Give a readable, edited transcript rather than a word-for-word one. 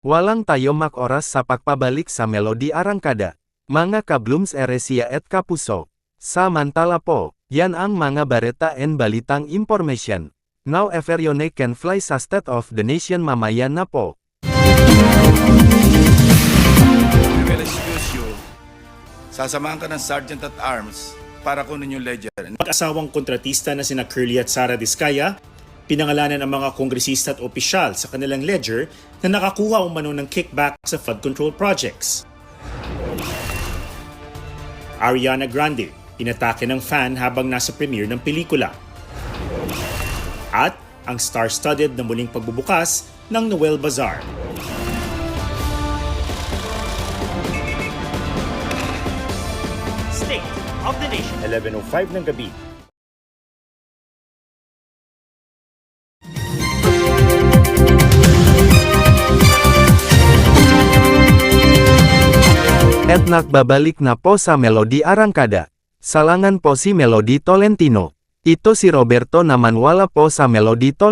Walang tayo mak-oras sa pagpabalik sa Melodi Arangkada. Mga kablooms eresya at kapuso. Samantala po, yan ang mga bareta and balitang information. Now everyone can fly sa State of the Nation mamaya na po. We will excuse you. Sasamahan ka ng Sergeant at Arms para kunin yung ledger. Mag-asawang kontratista na sina Curly at Sara Diskaya, pinangalanan ang mga kongresista at opisyal sa kanilang ledger na nakakuha umano ng kickback sa flood control projects. Ariana Grande, inatake ng fan habang nasa premiere ng pelikula. At ang star-studded na muling pagbubukas ng Noel Bazaar. State of the Nation, 11:05 ng gabi. At nagbabalik na po sa Melodi Arangkada. Salangan po si Melody Tolentino. Ito si Roberto naman wala po sa Melody Tolentino.